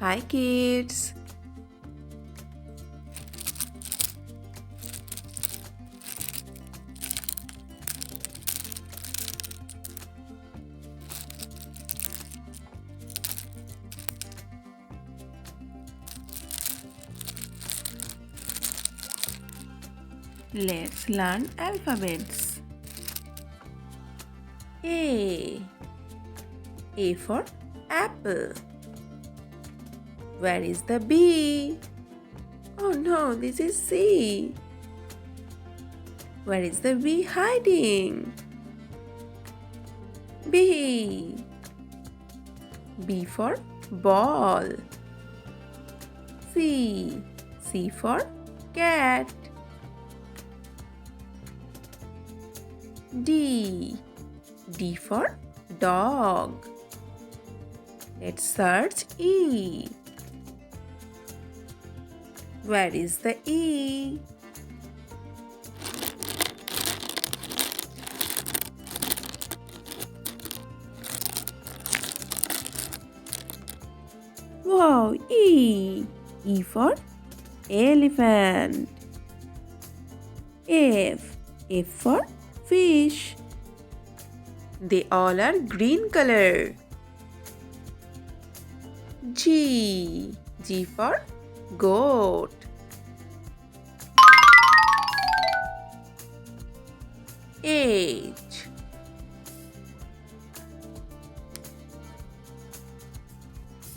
Hi kids! Let's learn alphabets. A. A for apple. Where is the B? Oh no, this is C. Where is the B hiding? B. B for ball. C. C for cat. D. D for dog. Let's search E. Where is the E? Wow, E. E for elephant. F. F for fish. They all are green color. G. G for goat. H.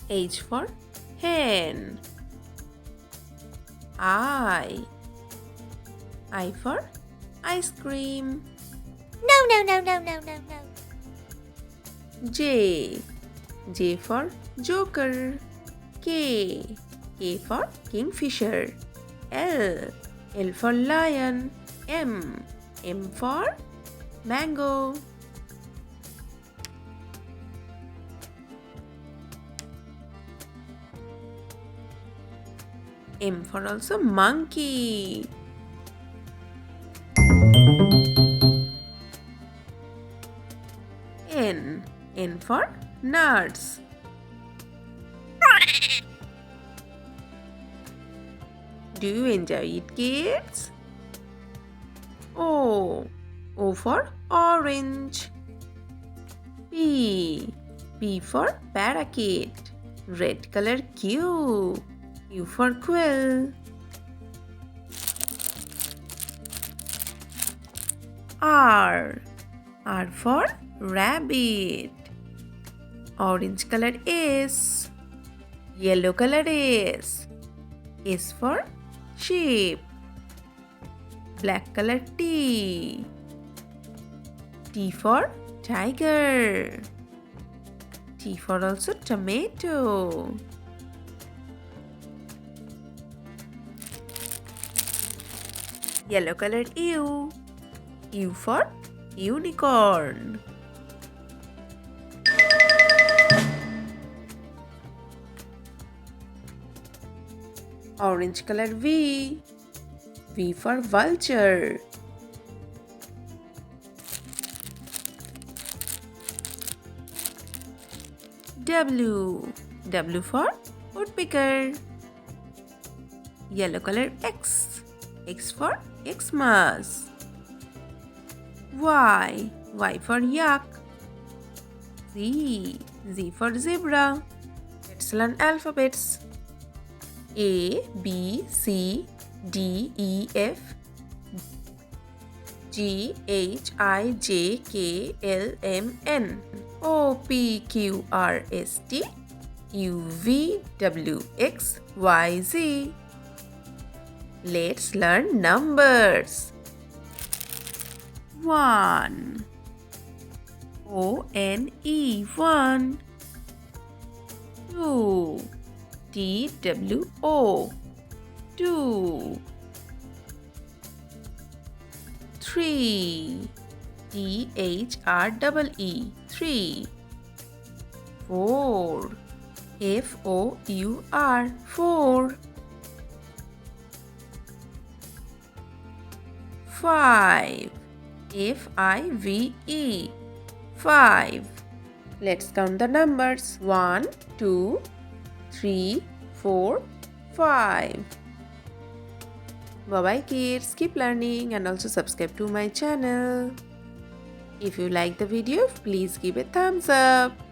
H for hen. I. I for ice cream. No. J. J for joker. K. K for kingfisher. L. L for lion. M. M for mango. M for also monkey. N. N for nuts. Do you enjoy it, kids? O. O for orange. P. P for parakeet. Red color Q. Q for quill. R. R for rabbit. Orange color S. Yellow color S. S for sheep. Black color T. T for tiger. T for also tomato. Yellow colored U. U for unicorn. Orange color V. V for vulture. W. W for woodpecker. Yellow color X. X for Xmas. Y. Y for yak. Z. Z for zebra. Let's learn alphabets. A, B, C, D, E, F, G, H, I, J, K, L, M, N, O, P, Q, R, S, T, U, V, W, X, Y, Z. Let's learn numbers. 1. O-N-E, 1. 2. T-W-O, 2. 3. T-H-R-E-E, 3. 4. F-O-U-R, 4. 5. F-I-V-E, 5. Let's count the numbers. 1, 2, 3, 4, 5. Bye bye kids, keep learning and also subscribe to my channel. If you like the video, please give a thumbs up.